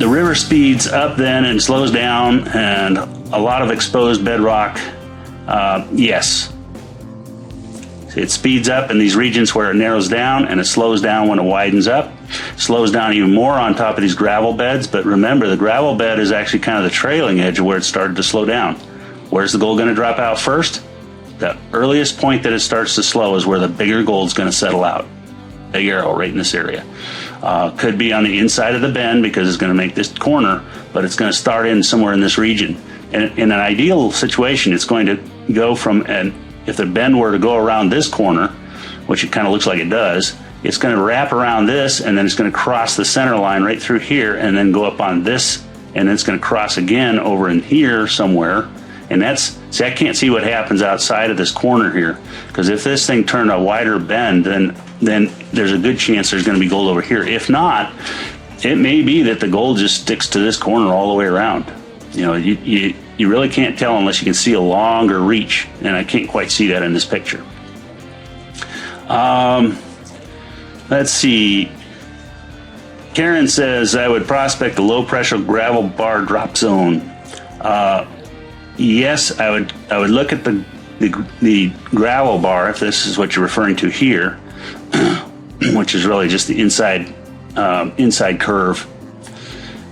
the river speeds up then and slows down, and a lot of exposed bedrock. Yes. It speeds up in these regions where it narrows down, and it slows down when it widens up. Slows down even more on top of these gravel beds, but remember, the gravel bed is actually kind of the trailing edge of where it started to slow down. Where's the gold going to drop out first? The earliest point that it starts to slow is where the bigger gold's going to settle out. Big arrow right in this area. Could be on the inside of the bend because it's going to make this corner, but it's going to start in somewhere in this region. And in an ideal situation, it's going to go from if the bend were to go around this corner, which it kind of looks like it does, it's going to wrap around this, and then it's going to cross the center line right through here, and then go up on this, and then it's going to cross again over in here somewhere. And see, I can't see what happens outside of this corner here, because if this thing turned a wider bend, then there's a good chance there's going to be gold over here. If not, it may be that the gold just sticks to this corner all the way around. You really can't tell unless you can see a longer reach, and I can't quite see that in this picture. Let's see. Karen says, I would prospect a low-pressure gravel bar drop zone. Yes, I would look at the gravel bar, if this is what you're referring to here, which is really just the inside curve.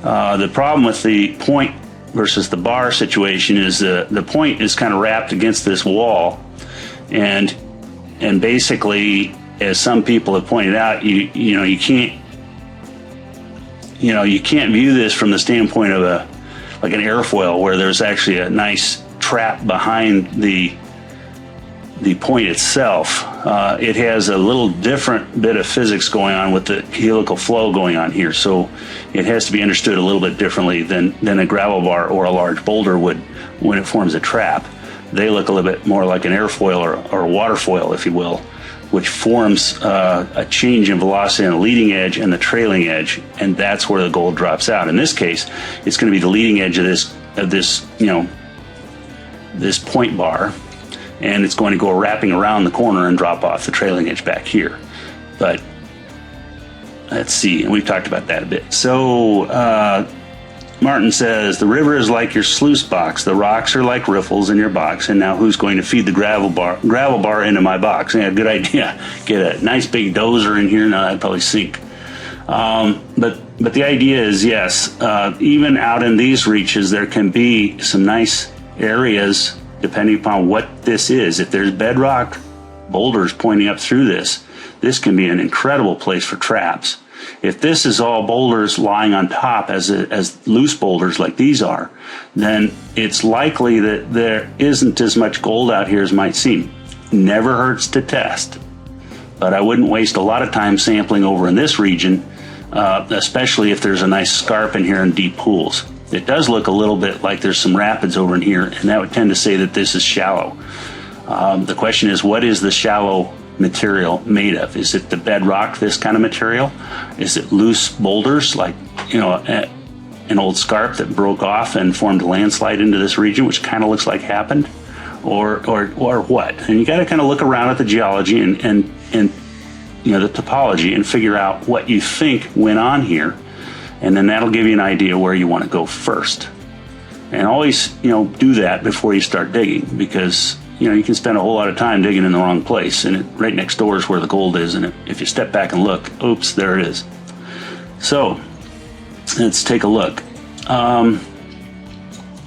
The problem with the point versus the bar situation is the point is kind of wrapped against this wall, and basically, as some people have pointed out, you can't view this from the standpoint of like an airfoil where there's actually a nice trap behind the point itself. It has a little different bit of physics going on with the helical flow going on here, so it has to be understood a little bit differently than a gravel bar or a large boulder would when it forms a trap. They look a little bit more like an airfoil or a waterfoil, if you will, which forms a change in velocity on the leading edge and the trailing edge, and that's where the gold drops out. In this case, it's going to be the leading edge of this this point bar, and it's going to go wrapping around the corner and drop off the trailing edge back here. But let's see, and we've talked about that a bit. So Martin says, the river is like your sluice box. The rocks are like riffles in your box, and now who's going to feed the gravel bar into my box? Yeah, good idea. Get a nice big dozer in here. Now that'd probably sink. But the idea is, yes, even out in these reaches, there can be some nice areas depending upon what this is. If there's bedrock boulders pointing up through this can be an incredible place for traps. If this is all boulders lying on top as loose boulders like these are, then it's likely that there isn't as much gold out here as might seem. Never hurts to test, but I wouldn't waste a lot of time sampling over in this region, especially if there's a nice scarp in here and deep pools. It does look a little bit like there's some rapids over in here, and that would tend to say that this is shallow. The question is, what is the shallow material made of? Is it the bedrock, this kind of material? Is it loose boulders, like an old scarp that broke off and formed a landslide into this region, which kind of looks like happened, or what? And you got to kind of look around at the geology and the topology and figure out what you think went on here, and then that'll give you an idea where you want to go first. And always do that before you start digging, because you can spend a whole lot of time digging in the wrong place, and right next door is where the gold is, and if you step back and look, oops, there it is. So let's take a look.